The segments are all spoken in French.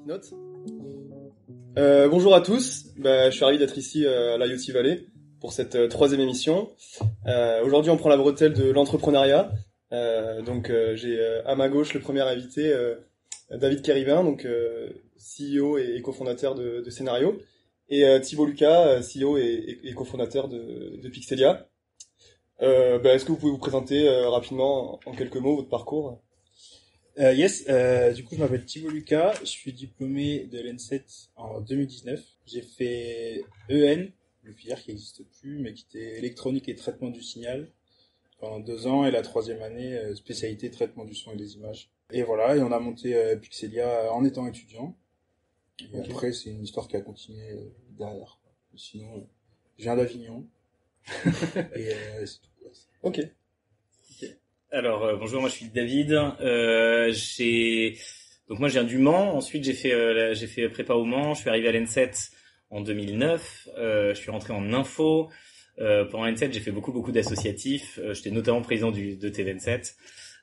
petite note. Bonjour à tous, je suis ravi d'être ici à l'IoT Valley pour cette troisième émission. Aujourd'hui on prend la bretelle de l'entrepreneuriat. J'ai à ma gauche le premier invité, David Kéribin, CEO et cofondateur de Scénario, et Thibaut Lucas, CEO et cofondateur de Pixelia. Est-ce que vous pouvez vous présenter rapidement en quelques mots votre parcours? Du coup, je m'appelle Thibaut Lucas, je suis diplômé de l'ENSET en 2019. J'ai fait EN, une filière qui n'existe plus, mais qui était électronique et traitement du signal, pendant 2 ans, et la troisième année, spécialité traitement du son et des images. Et voilà, et on a monté Pixelia en étant étudiant. Et après, c'est une histoire qui a continué derrière. Sinon, je viens d'Avignon. Et c'est tout. Ok. Alors bonjour, moi je suis David. Moi je viens du Mans. Ensuite j'ai fait prépa au Mans. Je suis arrivé à l'ENSET en 2009. Je suis rentré en info. Pendant l'ENSET j'ai fait beaucoup d'associatifs. J'étais notamment président de TV27.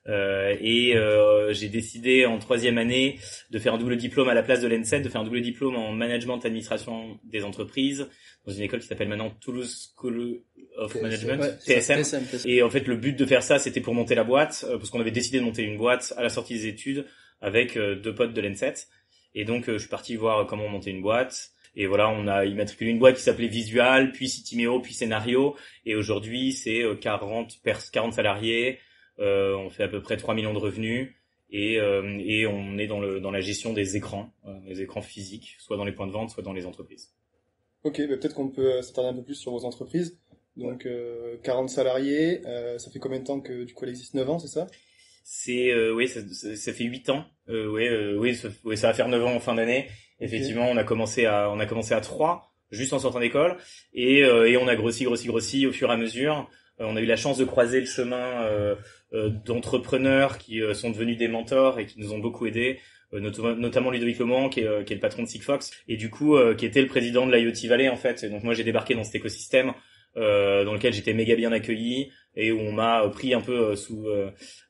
J'ai décidé en troisième année de faire un double diplôme à la place de l'ENSET, de faire un double diplôme en management administration des entreprises dans une école qui s'appelle maintenant Toulouse School of Management, TSM. Et en fait le but de faire ça c'était pour monter la boîte, parce qu'on avait décidé de monter une boîte à la sortie des études avec 2 potes de l'ENSET. Et donc je suis parti voir comment monter une boîte. Et voilà, on a immatriculé une boîte qui s'appelait Visual, puis Citimeo, puis Scénario. Et aujourd'hui c'est 40 salariés. On fait à peu près 3 millions de revenus et on est dans la gestion des écrans, les écrans physiques, soit dans les points de vente, soit dans les entreprises. Ok, peut-être qu'on peut s'attarder un peu plus sur vos entreprises. Donc 40 salariés, ça fait combien de temps que du coup elle existe? 9 ans, c'est ça? Ça fait 8 ans. Ça va faire 9 ans en fin d'année. Effectivement, on a commencé à 3 juste en sortant d'école et on a grossi au fur et à mesure. On a eu la chance de croiser le chemin d'entrepreneurs qui sont devenus des mentors et qui nous ont beaucoup aidés, notamment Ludovic Lemoine qui est le patron de Sigfox et du coup qui était le président de l'IoT Valley en fait. Et donc moi j'ai débarqué dans cet écosystème dans lequel j'étais méga bien accueilli et où on m'a pris un peu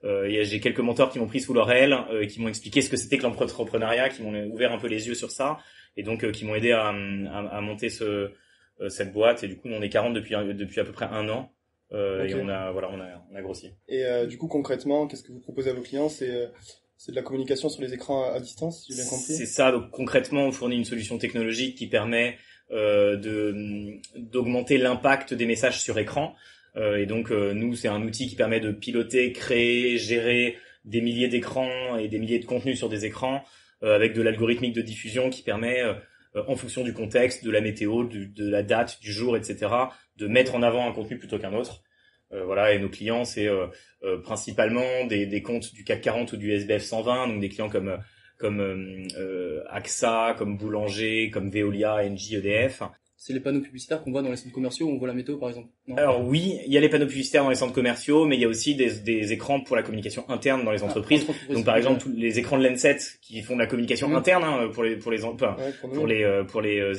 j'ai quelques mentors qui m'ont pris sous leur aile, qui m'ont expliqué ce que c'était que l'entrepreneuriat, qui m'ont ouvert un peu les yeux sur ça et donc qui m'ont aidé à monter cette boîte. Et du coup on est 40 depuis à peu près 1 an. Et on a grossi. Et du coup concrètement, qu'est-ce que vous proposez à vos clients? C'est de la communication sur les écrans à distance, si j'ai bien compris. C'est ça. Donc concrètement, on fournit une solution technologique qui permet d'augmenter l'impact des messages sur écran. Nous, c'est un outil qui permet de piloter, créer, gérer des milliers d'écrans et des milliers de contenus sur des écrans avec de l'algorithmique de diffusion qui permet en fonction du contexte, de la météo, de la date, du jour, etc., de mettre en avant un contenu plutôt qu'un autre. Et nos clients, c'est principalement des comptes du CAC 40 ou du SBF 120, donc des clients comme AXA, comme Boulanger, comme Veolia, Engie, EDF. C'est les panneaux publicitaires qu'on voit dans les centres commerciaux où on voit la météo, par exemple. Non? Alors oui, il y a les panneaux publicitaires dans les centres commerciaux, mais il y a aussi des écrans pour la communication interne dans les entreprises. Donc par exemple, tous les écrans de l'ENSET qui font de la communication interne pour les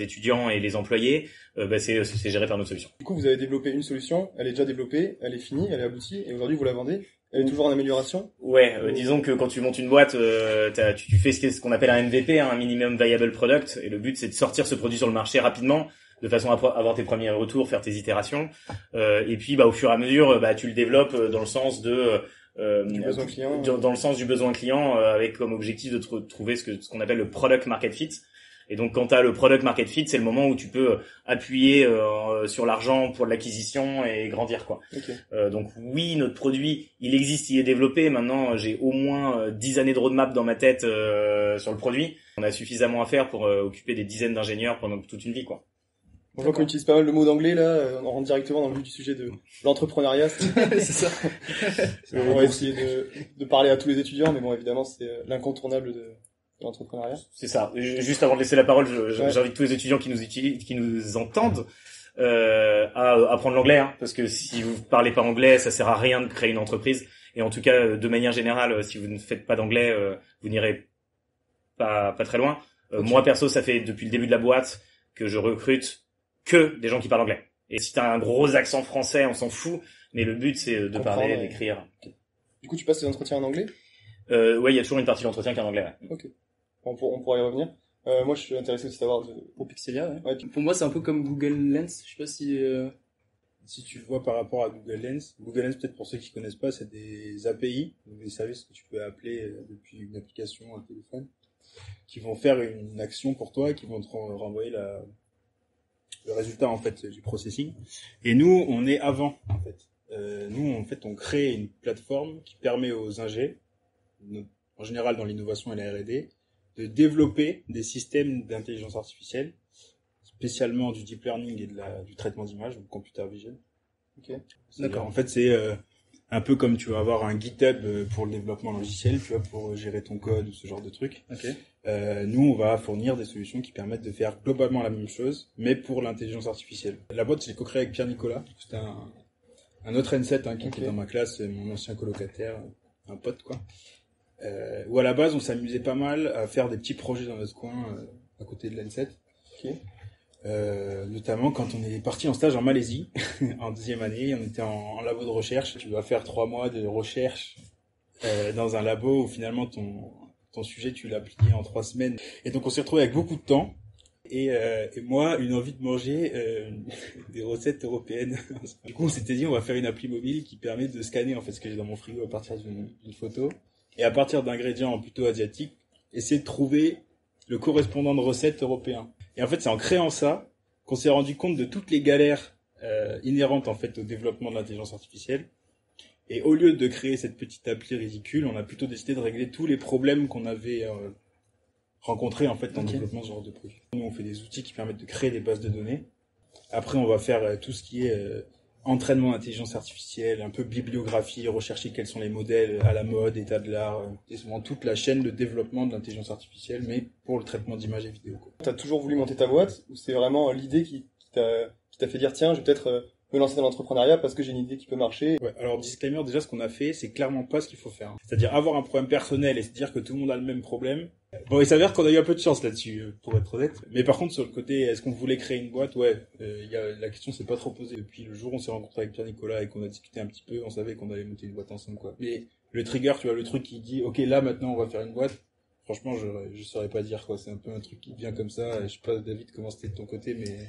étudiants et les employés, c'est géré par notre solution. Du coup, vous avez développé une solution, elle est déjà développée, elle est finie, elle est aboutie, et aujourd'hui vous la vendez. Elle est toujours en amélioration? Ouais, disons que quand tu montes une boîte, tu fais ce qu'on appelle un MVP, un minimum viable product, et le but c'est de sortir ce produit sur le marché rapidement, de façon à avoir tes premiers retours, faire tes itérations, et puis au fur et à mesure, tu le développes dans le sens du besoin client, dans le sens du besoin client, avec comme objectif de trouver ce qu'on appelle le product market fit. Et donc quand tu as le product market fit, c'est le moment où tu peux appuyer sur l'argent pour l'acquisition et grandir quoi. Okay. Donc oui, notre produit, il existe, il est développé. Maintenant, j'ai au moins 10 années de roadmap dans ma tête sur le produit. On a suffisamment à faire pour occuper des dizaines d'ingénieurs pendant toute une vie quoi. On voit qu'on utilise pas mal le mot d'anglais là, on rentre directement dans le vif du sujet de l'entrepreneuriat. C'est ça. On va essayer de parler à tous les étudiants, mais bon évidemment c'est l'incontournable de l'entrepreneuriat. C'est ça. Juste avant de laisser la parole, j'invite tous les étudiants qui nous entendent à apprendre l'anglais, hein, parce que si vous parlez pas anglais, ça sert à rien de créer une entreprise. Et en tout cas, de manière générale, si vous ne faites pas d'anglais, vous n'irez pas très loin. Okay. Moi perso, ça fait depuis le début de la boîte que je recrute que des gens qui parlent anglais. Et si t'as un gros accent français, on s'en fout. Mais le but, c'est de parler, d'écrire. Du coup, tu passes tes entretiens en anglais? Ouais, il y a toujours une partie d'entretien qui est en anglais. Ouais. Ok. On pourra y revenir. Moi, je suis intéressé aussi de savoir Pour Pixelia, ouais. Ouais. Pour moi, c'est un peu comme Google Lens. Je sais pas si... Si tu le vois par rapport à Google Lens, peut-être pour ceux qui connaissent pas, c'est des API, donc des services que tu peux appeler depuis une application, un téléphone, qui vont faire une action pour toi et qui vont te renvoyer le résultat en fait du processing. Et nous, on est avant en fait. Nous, en fait, on crée une plateforme qui permet aux ingés, en général dans l'innovation et la R&D, de développer des systèmes d'intelligence artificielle, spécialement du deep learning et du traitement d'image, donc computer vision. Ok. D'accord. En fait, c'est un peu comme tu vas avoir un GitHub pour le développement logiciel, tu vois, pour gérer ton code ou ce genre de trucs. Ok. Nous, on va fournir des solutions qui permettent de faire globalement la même chose, mais pour l'intelligence artificielle. La boîte, je l'ai co-créée avec Pierre Nicolas. C'était un autre N7 qui était dans ma classe, mon ancien colocataire, un pote, quoi. Où à la base, on s'amusait pas mal à faire des petits projets dans notre coin, à côté de l'N7. Ok. Notamment quand on est parti en stage en Malaisie, en 2e année, on était en labo de recherche. Tu dois faire 3 mois de recherche dans un labo où finalement ton sujet, tu l'as plié en 3 semaines. Et donc on s'est retrouvé avec beaucoup de temps. Et moi, une envie de manger des recettes européennes. Du coup, on s'était dit, on va faire une appli mobile qui permet de scanner en fait ce que j'ai dans mon frigo à partir d'une photo. Et à partir d'ingrédients plutôt asiatiques, essayer de trouver le correspondant de recettes européen. Et en fait, c'est en créant ça qu'on s'est rendu compte de toutes les galères inhérentes en fait au développement de l'intelligence artificielle. Et au lieu de créer cette petite appli ridicule, on a plutôt décidé de régler tous les problèmes qu'on avait rencontrés en fait dans le développement de ce genre de produit. Nous, on fait des outils qui permettent de créer des bases de données. Après, on va faire tout ce qui est entraînement d'intelligence artificielle, un peu bibliographie, rechercher quels sont les modèles à la mode, état de l'art, et souvent toute la chaîne de développement de l'intelligence artificielle, mais pour le traitement d'images et vidéos. T'as toujours voulu monter ta boîte ou c'est vraiment l'idée qui t'a fait dire tiens, je vais peut-être me lancer dans l'entrepreneuriat parce que j'ai une idée qui peut marcher? Ouais, alors disclaimer, déjà ce qu'on a fait, c'est clairement pas ce qu'il faut faire. C'est-à-dire avoir un problème personnel et se dire que tout le monde a le même problème. Bon, il s'avère qu'on a eu un peu de chance là-dessus, pour être honnête. Mais par contre, sur le côté, est-ce qu'on voulait créer une boîte? Ouais, la question s'est pas trop posée. Depuis le jour où on s'est rencontré avec Pierre Nicolas et qu'on a discuté un petit peu, on savait qu'on allait monter une boîte ensemble, quoi. Mais le trigger, tu vois, le truc qui dit, ok, là maintenant on va faire une boîte. Franchement, je saurais pas dire, quoi. C'est un peu un truc qui vient comme ça. Je sais pas, David, comment c'était de ton côté, mais...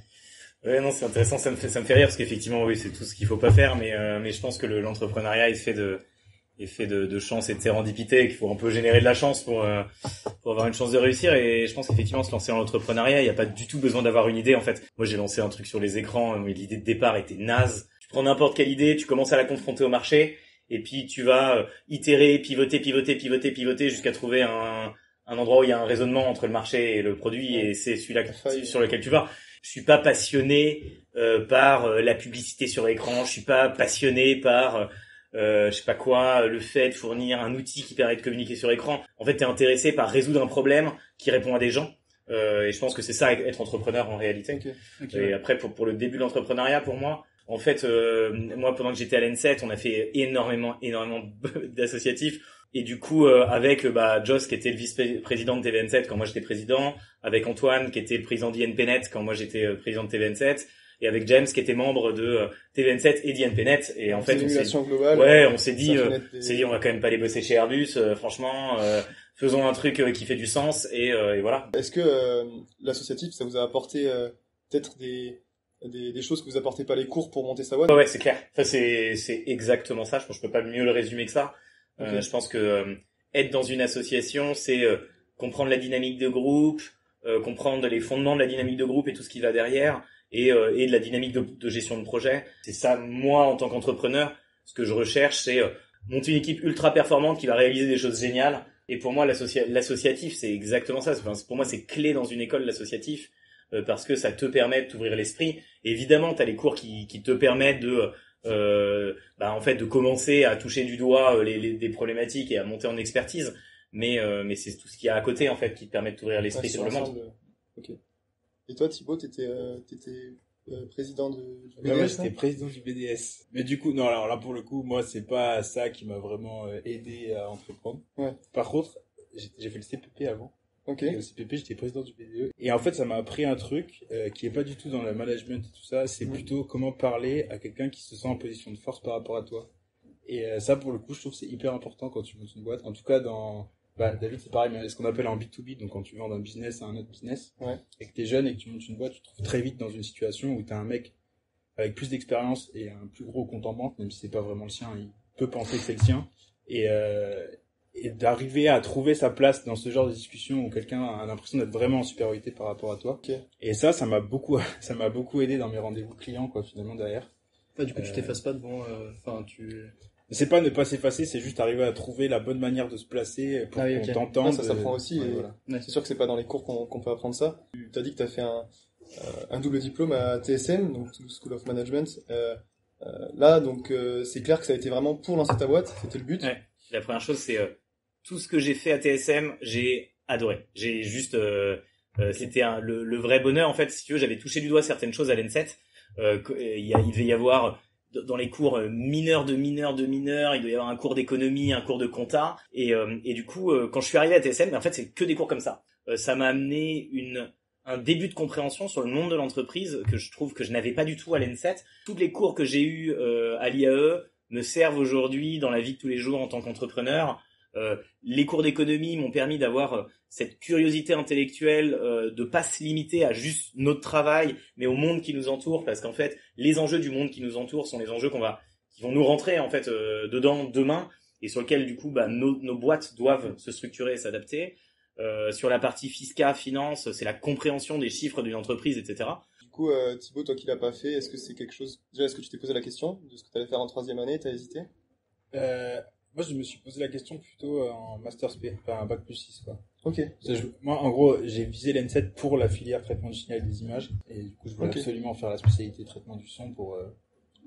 Ouais, non, c'est intéressant, ça me fait rire parce qu'effectivement, oui, c'est tout ce qu'il faut pas faire, mais je pense que l'entrepreneuriat est fait de chance et de sérendipité, et qu'il faut un peu générer de la chance pour avoir une chance de réussir. Et je pense qu'effectivement, se lancer dans l'entrepreneuriat, il n'y a pas du tout besoin d'avoir une idée, en fait. Moi, j'ai lancé un truc sur les écrans, mais l'idée de départ était naze. Tu prends n'importe quelle idée, tu commences à la confronter au marché, et puis tu vas itérer, pivoter jusqu'à trouver un endroit où il y a un raisonnement entre le marché et le produit, et c'est celui-là sur lequel tu vas. Je suis pas passionné par la publicité sur l'écran, je suis pas passionné par je sais pas quoi, le fait de fournir un outil qui permet de communiquer sur écran. En fait, t'es intéressé par résoudre un problème qui répond à des gens. Et je pense que c'est ça, être entrepreneur en réalité. Okay. Et après, pour le début de l'entrepreneuriat, pour moi, en fait, moi, pendant que j'étais à l'N7, on a fait énormément d'associatifs. Et du coup, avec Joss, qui était le vice-président de TVN7 quand moi j'étais président, avec Antoine, qui était le président d'INPNet quand moi j'étais président de TVN7, et avec James, qui était membre de TVN7 et d'INPNet. Et en fait, on s'est dit, on va quand même pas les bosser chez Airbus. Franchement, faisons un truc qui fait du sens, et voilà. Est-ce que l'associatif, ça vous a apporté peut-être des choses que vous apportez pas les cours pour monter sa boîte? Ouais, c'est clair. Enfin, c'est exactement ça. Je pense que je peux pas mieux le résumer que ça. Okay. Je pense que être dans une association, c'est comprendre la dynamique de groupe, comprendre les fondements de la dynamique de groupe et tout ce qui va derrière, et de la dynamique de gestion de projet. C'est ça, moi, en tant qu'entrepreneur, ce que je recherche, c'est monter une équipe ultra performante qui va réaliser des choses géniales. Et pour moi, l'associatif, c'est exactement ça. Enfin, pour moi, c'est clé dans une école, l'associatif, parce que ça te permet de t'ouvrir l'esprit. Évidemment, t'as les cours qui te permettent en fait, de commencer à toucher du doigt des problématiques et à monter en expertise. Mais c'est tout ce qu'il y a à côté, en fait, qui te permet de t'ouvrir l'esprit sur le monde. Ok. Et toi, Thibaut, t'étais président du BDS? Ouais, j'étais président du BDS. Mais du coup, non, alors là, pour le coup, moi, c'est pas ça qui m'a vraiment aidé à entreprendre. Ouais. Par contre, j'ai fait le CPP avant. Ok. Le CPP, j'étais président du BDE. Et en fait, ça m'a appris un truc qui est pas du tout dans le management et tout ça. C'est plutôt comment parler à quelqu'un qui se sent en position de force par rapport à toi. Et ça, pour le coup, je trouve que c'est hyper important quand tu montes une boîte. En tout cas, dans Bah, David, c'est pareil, mais ce qu'on appelle en B2B, donc quand tu vends d'un business à un autre business, Ouais. et que t'es jeune et que tu montes une boîte, tu te trouves très vite dans une situation où t'as un mec avec plus d'expérience et un plus gros compte en banque, même si c'est pas vraiment le sien, il peut penser que c'est le sien, et d'arriver à trouver sa place dans ce genre de discussion où quelqu'un a l'impression d'être vraiment en supériorité par rapport à toi. Ok. Et ça m'a beaucoup, ça m'a beaucoup aidé dans mes rendez-vous clients, quoi, finalement, derrière. Enfin, du coup, tu t'effaces pas devant, enfin, tu... C'est pas ne pas s'effacer, c'est juste arriver à trouver la bonne manière de se placer pour Ah oui, qu'on ok. t'entende. Ouais, ça s'apprend aussi, Ouais, et voilà. Ouais. c'est sûr que c'est pas dans les cours qu'on peut apprendre ça. Tu as dit que tu as fait un double diplôme à TSM, donc School of Management. Là, donc, c'est clair que ça a été vraiment pour lancer ta boîte, c'était le but. Ouais. La première chose, c'est tout ce que j'ai fait à TSM, j'ai adoré. J'ai juste, c'était le vrai bonheur en fait. Si tu veux, j'avais touché du doigt certaines choses à l'ENSET. Il devait y avoir dans les cours mineurs, il doit y avoir un cours d'économie, un cours de compta, et du coup, quand je suis arrivé à TSM, en fait, c'est que des cours comme ça. Ça m'a amené un début de compréhension sur le monde de l'entreprise que je trouve que je n'avais pas du tout à l'ENSET. Tous les cours que j'ai eus à l'IAE me servent aujourd'hui dans la vie de tous les jours en tant qu'entrepreneur. Les cours d'économie m'ont permis d'avoir cette curiosité intellectuelle, de pas se limiter à juste notre travail, mais au monde qui nous entoure, parce qu'en fait, les enjeux du monde qui nous entoure sont les enjeux qui vont nous rentrer en fait dedans demain, et sur lesquels du coup, bah, nos boîtes doivent se structurer et s'adapter. Sur la partie fiscale, finance, c'est la compréhension des chiffres d'une entreprise, etc. Du coup, Thibaut, toi qui l'as pas fait, est-ce que c'est quelque chose... Déjà, est-ce que tu t'es posé la question de ce que tu allais faire en troisième année, t'as hésité? Moi, je me suis posé la question plutôt en Master SP, enfin un bac plus 6, quoi. Ok. Moi, en gros, j'ai visé l'ENSET pour la filière traitement du signal et des images, et du coup, je voulais Ok. absolument faire la spécialité traitement du son pour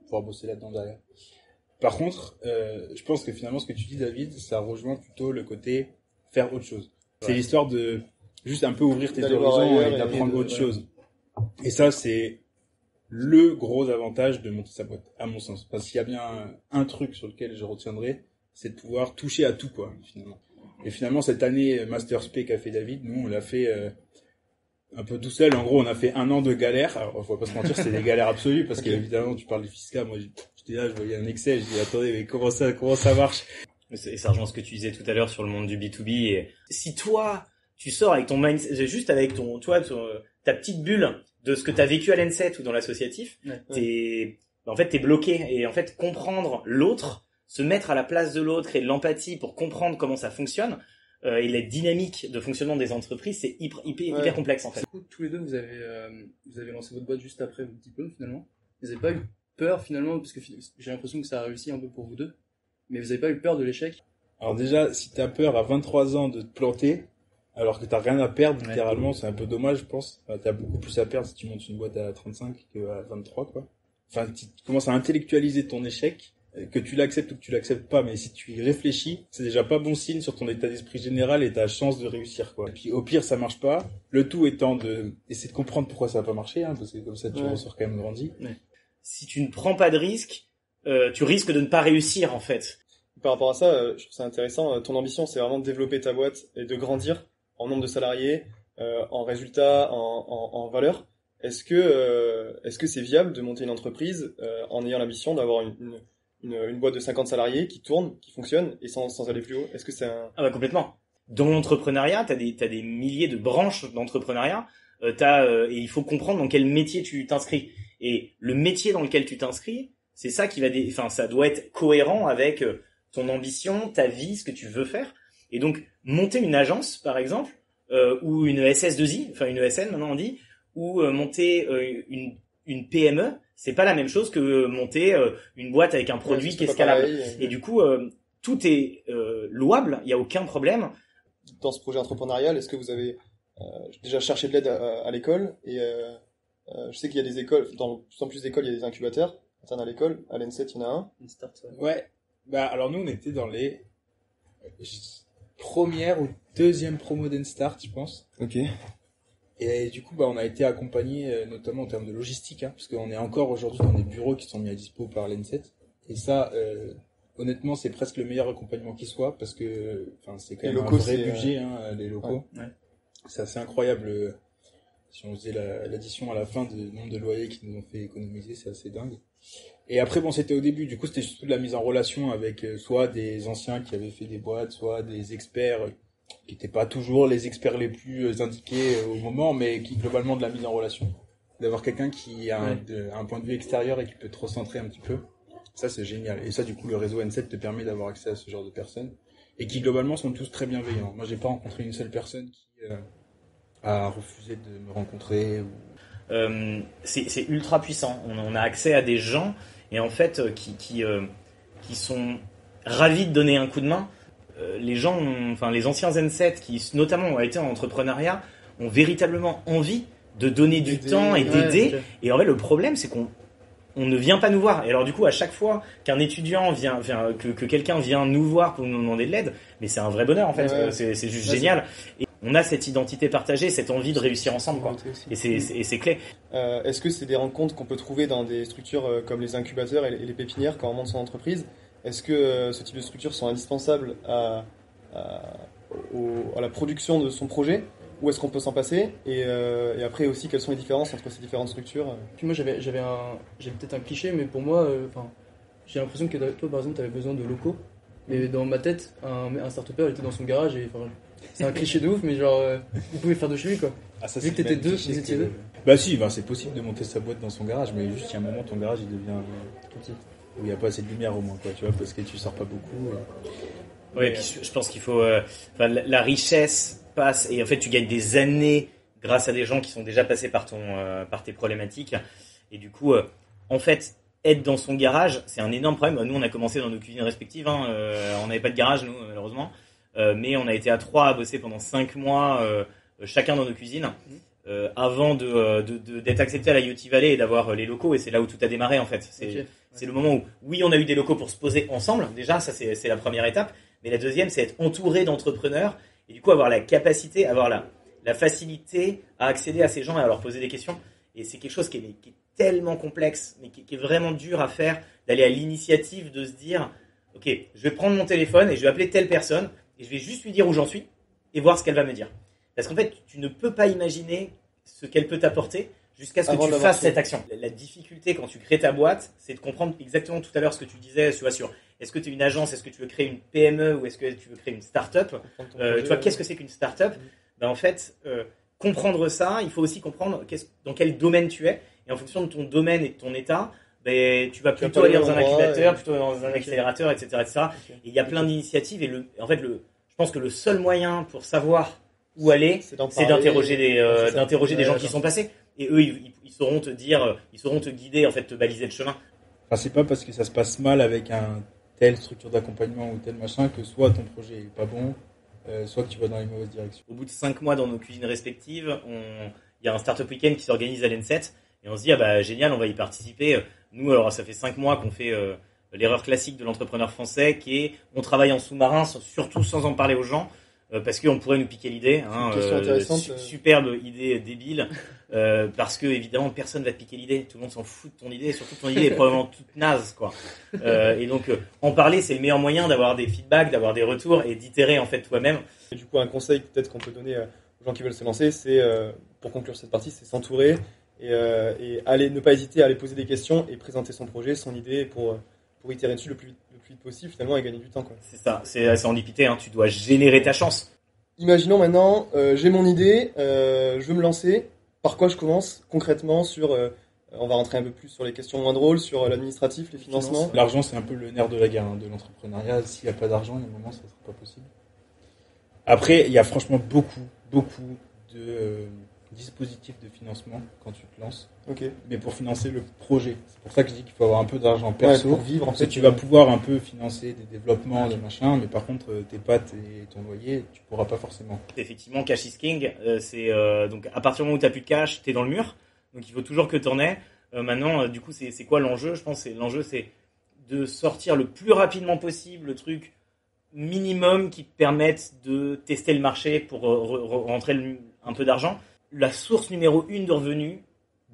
pouvoir bosser là-dedans derrière. Par contre, je pense que finalement, ce que tu dis, David, ça rejoint plutôt le côté faire autre chose. C'est l'histoire de juste un peu ouvrir tes D'aller voir horizons ailleurs et et d'apprendre autre ouais. chose. Et ça, c'est le gros avantage de monter sa boîte, à mon sens. Parce qu'il y a bien un truc sur lequel je retiendrai, c'est de pouvoir toucher à tout, quoi, finalement. Et finalement, cette année Master Spé qu'a fait David, nous, on l'a fait un peu tout seul. En gros, on a fait 1 an de galère. Alors, faut pas se mentir, c'est des galères absolues, parce qu'évidemment, tu parles du fiscal. Moi, j'étais là, je voyais un Excel, je dis, attendez, mais comment ça marche? Et ça rejoint ce que tu disais tout à l'heure sur le monde du B2B. Et si toi, tu sors avec ton mindset, juste avec ta petite bulle de ce que t'as vécu à l'ENSET ou dans l'associatif, en fait, t'es bloqué. Et en fait, comprendre l'autre, se mettre à la place de l'autre et de l'empathie pour comprendre comment ça fonctionne, et la dynamique de fonctionnement des entreprises, c'est hyper complexe, en fait. Du coup, tous les deux, vous avez lancé votre boîte juste après votre diplôme, finalement. Vous n'avez pas eu peur, finalement, parce que j'ai l'impression que ça a réussi un peu pour vous deux, mais vous n'avez pas eu peur de l'échec? Alors déjà, si t'as peur à 23 ans de te planter, alors que t'as rien à perdre, littéralement, c'est un peu dommage, je pense. Enfin, t'as beaucoup plus à perdre si tu montes une boîte à 35 qu'à 23, quoi. Enfin, tu commences à intellectualiser ton échec, que tu l'acceptes ou que tu l'acceptes pas, mais si tu y réfléchis, c'est déjà pas bon signe sur ton état d'esprit général et ta chance de réussir, quoi. Et puis, au pire, ça marche pas. Le tout étant essayer de comprendre pourquoi ça a pas marché, hein, parce que comme ça, tu ressors quand même grandi. Si tu ne prends pas de risque, tu risques de ne pas réussir, en fait. Par rapport à ça, je trouve ça intéressant. Ton ambition, c'est vraiment de développer ta boîte et de grandir en nombre de salariés, en résultats, en valeur. Est-ce que c'est viable de monter une entreprise en ayant l'ambition d'avoir une boîte de 50 salariés qui tourne, qui fonctionne et sans aller plus haut? Est-ce que c'est un... Ah bah complètement. Dans l'entrepreneuriat, t'as des milliers de branches d'entrepreneuriat. Et il faut comprendre dans quel métier tu t'inscris. Et le métier dans lequel tu t'inscris, c'est ça qui ça doit être cohérent avec ton ambition, ta vie, ce que tu veux faire. Et donc, monter une agence, par exemple, ou une SS2I, enfin une ESN maintenant on dit, ou monter une PME, c'est pas la même chose que monter une boîte avec un produit qui est scalable. Et du coup, tout est louable, il y a aucun problème. Dans ce projet entrepreneurial, est-ce que vous avez déjà cherché de l'aide à l'école? Et je sais qu'il y a des écoles, dans de plus en plus d'écoles, il y a des incubateurs internes à l'école. À l'ENSET, il y en a un. Une start, Ouais. Bah, alors nous, on était dans les première ou deuxième promo d'Enstart, je pense. Ok. Et du coup, bah, on a été accompagné, notamment en termes de logistique, hein, parce qu'on est encore aujourd'hui dans des bureaux qui sont mis à dispo par l'ENSET. Et ça, honnêtement, c'est presque le meilleur accompagnement qui soit, parce que, enfin, c'est quand même un vrai budget, hein, les locaux. Ouais. C'est assez incroyable. Si on faisait l'addition à la fin du nombre de loyers qu'ils nous ont fait économiser, c'est assez dingue. Et après, bon, c'était au début. Du coup, c'était surtout de la mise en relation avec soit des anciens qui avaient fait des boîtes, soit des experts qui n'étaient pas toujours les experts les plus indiqués au moment, mais qui globalement de la mise en relation. D'avoir quelqu'un qui a un point de vue extérieur et qui peut te recentrer un petit peu, ça c'est génial. Et ça du coup le réseau N7 te permet d'avoir accès à ce genre de personnes et qui globalement sont tous très bienveillants. Moi j'ai pas rencontré une seule personne qui a refusé de me rencontrer. C'est ultra puissant. On a accès à des gens et en fait qui sont ravis de donner un coup de main. Les gens, les anciens N7 qui notamment ont été en entrepreneuriat ont véritablement envie de donner du temps et d'aider. Et en fait, le problème, c'est qu'on ne vient pas nous voir. Et alors, du coup, à chaque fois qu'un étudiant vient que quelqu'un vient nous voir pour nous demander de l'aide, mais c'est un vrai bonheur, en fait. Ouais. C'est juste génial. Et on a cette identité partagée, cette envie de réussir ensemble, quoi. Et c'est clé. Est-ce que c'est des rencontres qu'on peut trouver dans des structures comme les incubateurs et les pépinières quand on monte son entreprise? Est-ce que ce type de structures sont indispensables à la production de son projet? Où est-ce qu'on peut s'en passer et après aussi, quelles sont les différences entre ces différentes structures? Puis moi, j'avais peut-être un cliché, mais pour moi, j'ai l'impression que toi, par exemple, tu avais besoin de locaux. Mais dans ma tête, un start-upper, il était dans son garage et c'est un cliché de ouf, mais genre, vous pouvez faire de chez lui, quoi. Ah, ça, vu que t'étais deux, vous étiez deux. Bah si, c'est possible de monter sa boîte dans son garage, mais juste il y a un moment, ton garage, il devient tout petit. Où il n'y a pas assez de lumière au moins, quoi, tu vois, parce que tu sors pas beaucoup. Ouais, puis je pense qu'il faut, la richesse passe et en fait tu gagnes des années grâce à des gens qui sont déjà passés par tes problématiques et du coup en fait être dans son garage c'est un énorme problème. Nous on a commencé dans nos cuisines respectives, on n'avait pas de garage nous malheureusement, mais on a été à 3 à bosser pendant 5 mois chacun dans nos cuisines avant d'être accepté à la IoT Valley et d'avoir les locaux, et c'est là où tout a démarré en fait. C'est le moment où oui on a eu des locaux pour se poser ensemble, déjà ça c'est la première étape, mais la deuxième c'est être entouré d'entrepreneurs. Et du coup, avoir la capacité, avoir la facilité à accéder à ces gens et à leur poser des questions. Et c'est quelque chose qui est tellement complexe, mais qui est vraiment dur à faire, d'aller à l'initiative de se dire, ok, je vais prendre mon téléphone et je vais appeler telle personne et je vais juste lui dire où j'en suis et voir ce qu'elle va me dire. Parce qu'en fait, tu ne peux pas imaginer ce qu'elle peut t'apporter jusqu'à ce que tu fasses cette action. La difficulté quand tu crées ta boîte, c'est de comprendre exactement tout à l'heure ce que tu disais, tu vois, sur est-ce que tu es une agence, est-ce que tu veux créer une PME ou est-ce que tu veux créer une start-up. Tu vois, qu'est-ce que c'est qu'une start-up? En fait, comprendre ça, il faut aussi comprendre dans quel domaine tu es. Et en fonction de ton domaine et de ton état, tu vas plutôt aller dans un incubateur, plutôt dans un accélérateur, etc. etc. Et il y a plein d'initiatives. Et je pense que le seul moyen pour savoir où aller, c'est d'interroger des gens qui sont passés. Et eux, ils sauront te dire, ils sauront te guider, en fait, te baliser le chemin. Enfin, c'est pas parce que ça se passe mal avec telle structure d'accompagnement ou tel machin que soit ton projet est pas bon, soit que tu vas dans les mauvaises directions. Au bout de 5 mois dans nos cuisines respectives, il y a un startup week-end qui s'organise à l'N7 et on se dit génial, on va y participer. Nous, alors ça fait 5 mois qu'on fait l'erreur classique de l'entrepreneur français qui est on travaille en sous-marin, surtout sans en parler aux gens. Parce qu'on pourrait nous piquer l'idée, superbe idée débile, parce que évidemment personne va te piquer l'idée, tout le monde s'en fout de ton idée, surtout ton idée est probablement toute naze, quoi. Et donc en parler c'est le meilleur moyen d'avoir des feedbacks, d'avoir des retours et d'itérer en fait toi-même. Et du coup un conseil peut-être qu'on peut donner aux gens qui veulent se lancer, c'est pour conclure cette partie, c'est s'entourer et ne pas hésiter à aller poser des questions et présenter son projet, son idée pour itérer dessus le plus vite possible finalement et gagner du temps, quoi. C'est ça, c'est en dipité, tu dois générer ta chance. Imaginons maintenant, j'ai mon idée, je veux me lancer, par quoi je commence concrètement sur, on va rentrer un peu plus sur les questions moins drôles, sur l'administratif, les financements. L'argent c'est un peu le nerf de la guerre de l'entrepreneuriat, s'il n'y a pas d'argent, il y a un moment ça ne sera pas possible. Après, il y a franchement beaucoup de dispositifs de financement quand tu te lances, mais pour financer le projet. C'est pour ça que je dis qu'il faut avoir un peu d'argent perso, pour vivre, en fait, tu vas pouvoir un peu financer des développements, des machins, mais par contre tes pâtes et ton loyer, tu pourras pas forcément. Effectivement, cash is king, c'est donc à partir du moment où tu n'as plus de cash, tu es dans le mur, donc il faut toujours que tu en aies. Maintenant, du coup, c'est quoi l'enjeu? Je pense que l'enjeu, c'est de sortir le plus rapidement possible le truc minimum qui te permette de tester le marché pour rentrer un peu d'argent. La source numéro 1 de revenus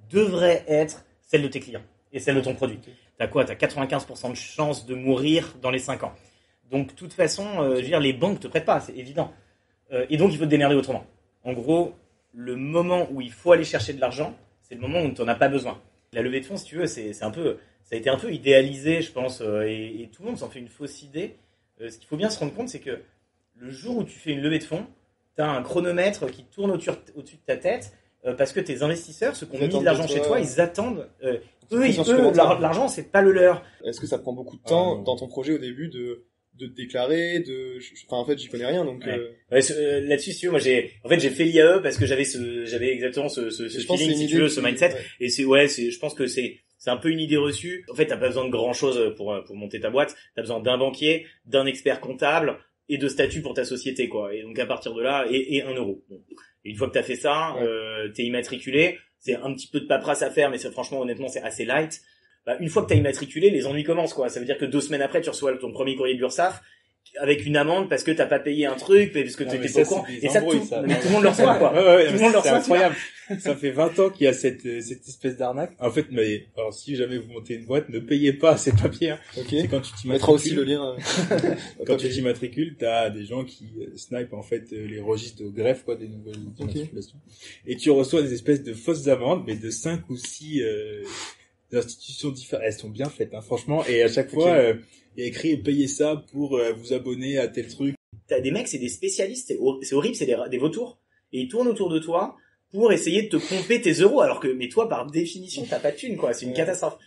devrait être celle de tes clients et celle de ton produit. T'as 95% de chances de mourir dans les 5 ans. Donc, de toute façon, je veux dire, les banques te prêtent pas, c'est évident. Et donc, il faut te démerder autrement. En gros, le moment où il faut aller chercher de l'argent, c'est le moment où tu n'en as pas besoin. La levée de fonds, si tu veux, c'est un peu, ça a été un peu idéalisé, je pense, et tout le monde s'en fait une fausse idée. Ce qu'il faut bien se rendre compte, c'est que le jour où tu fais une levée de fonds, t'as un chronomètre qui tourne au-dessus de ta tête parce que tes investisseurs, ceux qui ont mis de l'argent chez toi, ils attendent. L'argent, c'est pas le leur. Est-ce que ça prend beaucoup de temps dans ton projet au début de te déclarer, enfin en fait j'y connais rien donc. Là-dessus, si tu veux, moi j'ai fait l'IAE parce que j'avais exactement ce feeling, si tu veux, ce mindset. Ouais. Et je pense que c'est un peu une idée reçue. En fait, t'as pas besoin de grand chose pour monter ta boîte. T'as besoin d'un banquier, d'un expert comptable et de statut pour ta société, quoi. Et donc à partir de là, et 1 euro. Bon. Et une fois que t'as fait ça, t'es immatriculé. C'est un petit peu de paperasse à faire, mais franchement, honnêtement, c'est assez light. Bah, une fois que t'as immatriculé, les ennuis commencent, quoi. Ça veut dire que 2 semaines après, tu reçois ton premier courrier de l'URSSAF avec une amende parce que t'as pas payé un truc, parce que t'étais pas au courant. Et ça, tout le monde le reçoit, quoi. Tout le monde le reçoit. C'est incroyable. Ça fait 20 ans qu'il y a cette espèce d'arnaque. En fait, mais, alors, si jamais vous montez une boîte, ne payez pas ces papiers, hein. Okay. C'est quand tu t'immatricules. On mettra aussi le lien. Quand tu t'immatricules, t'as des gens qui snipent, en fait, les registres de greffe, quoi, des nouvelles immatriculations. Et tu reçois des espèces de fausses amendes, mais de 5 ou 6, institutions différentes. Elles sont bien faites, hein, franchement. Et à chaque fois, il y a écrit payez ça pour vous abonner à tel truc. T'as des mecs, c'est des spécialistes, c'est horrible, c'est des vautours. Et ils tournent autour de toi pour essayer de te pomper tes euros, alors que, mais toi, par définition, t'as pas de thune, quoi. C'est une catastrophe.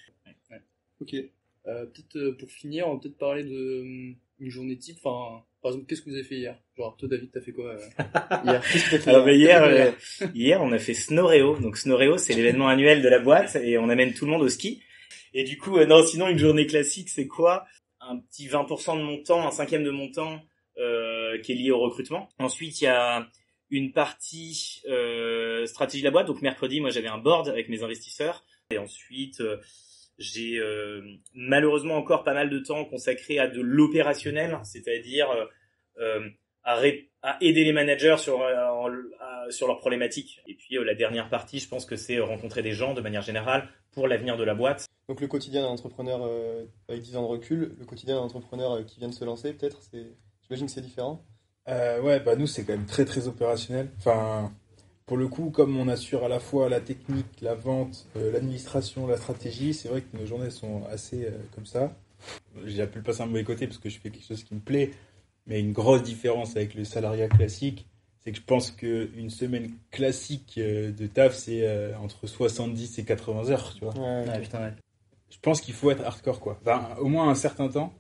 Ok. Peut-être pour finir, on va peut-être parler de une journée type. Enfin, par exemple, qu'est-ce que vous avez fait hier? Genre, toi, David, t'as fait quoi hier? Qu'est-ce que t'as fait? Alors, hier, on a fait Snoreo. Donc, Snoreo, c'est l'événement annuel de la boîte et on amène tout le monde au ski. Et du coup, non, sinon, une journée classique, c'est quoi? Un petit 20% de mon temps, un 5e de mon temps, qui est lié au recrutement. Ensuite, il y a une partie stratégie de la boîte. Donc mercredi, moi j'avais un board avec mes investisseurs. Et ensuite, j'ai malheureusement encore pas mal de temps consacré à de l'opérationnel, c'est-à-dire à aider les managers sur leurs problématiques. Et puis la dernière partie, je pense que c'est rencontrer des gens de manière générale pour l'avenir de la boîte. Donc le quotidien d'un entrepreneur avec 10 ans de recul, le quotidien d'un entrepreneur qui vient de se lancer, peut-être, j'imagine que c'est différent. Ouais, bah nous c'est quand même très très opérationnel. Enfin, pour le coup, comme on assure à la fois la technique, la vente, l'administration, la stratégie, c'est vrai que nos journées sont assez comme ça. J'ai pu le passer un mauvais côté parce que je fais quelque chose qui me plaît, mais une grosse différence avec le salariat classique, c'est que je pense qu'une semaine classique de taf, c'est entre 70 et 80 heures, tu vois. Ouais, putain, ouais. Je pense qu'il faut être hardcore, quoi. Enfin, au moins un certain temps,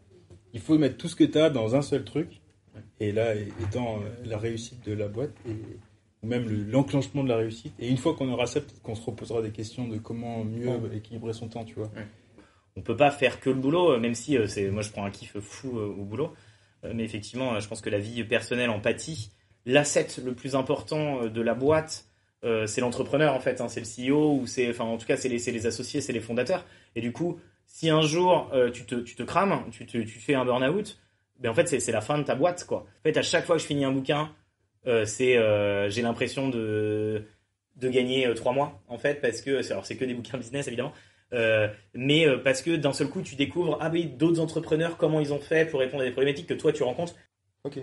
il faut mettre tout ce que tu as dans un seul truc. Et là, étant la réussite de la boîte, ou même l'enclenchement de la réussite. Et une fois qu'on aura ça, peut-être qu'on se reposera des questions de comment mieux équilibrer son temps, tu vois. Ouais. On peut pas faire que le boulot, même si moi je prends un kiff fou au boulot. Mais effectivement, je pense que la vie personnelle en pâtit. L'asset le plus important de la boîte, c'est l'entrepreneur en fait. Hein, c'est le CEO ou en tout cas c'est les associés, c'est les fondateurs. Et du coup, si un jour tu te crames, tu fais un burn-out, ben en fait c'est la fin de ta boîte, quoi. En fait, à chaque fois que je finis un bouquin, j'ai l'impression de gagner 3 mois en fait, parce que c'est que des bouquins business évidemment. Mais parce que d'un seul coup tu découvres d'autres entrepreneurs, comment ils ont fait pour répondre à des problématiques que toi tu rencontres. Ok.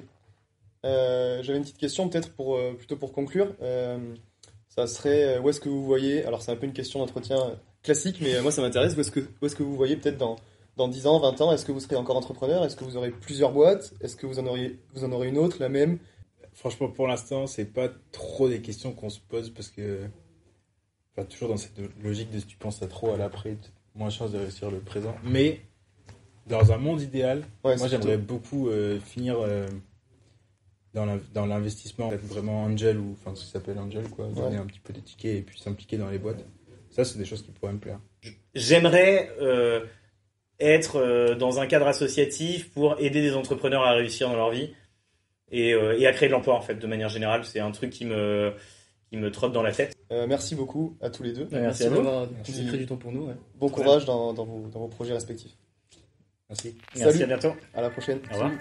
J'avais une petite question peut-être plutôt pour conclure. Ça serait où est-ce que vous voyez, alors c'est un peu une question d'entretien classique, mais moi ça m'intéresse, où est-ce que vous voyez peut-être dans 10 ans, 20 ans, est-ce que vous serez encore entrepreneur? Est-ce que vous aurez plusieurs boîtes? Est-ce que vous en aurez une autre, la même? Franchement, pour l'instant, c'est pas trop des questions qu'on se pose parce que, enfin, toujours dans cette logique de si tu penses à trop à l'après, moins de chance de réussir le présent. Mais dans un monde idéal, moi j'aimerais beaucoup finir dans l'investissement, être vraiment angel ou enfin ce qui s'appelle angel, quoi, donner un petit peu des tickets et puis s'impliquer dans les boîtes. Ça, c'est des choses qui pourraient me plaire. J'aimerais être dans un cadre associatif pour aider des entrepreneurs à réussir dans leur vie et à créer de l'emploi en fait de manière générale. C'est un truc qui me trotte dans la tête. Merci beaucoup à tous les deux. Merci d'avoir consacré du temps pour nous. Ouais. Bon courage dans vos projets respectifs. Merci. Merci, à bientôt. À la prochaine. Au revoir.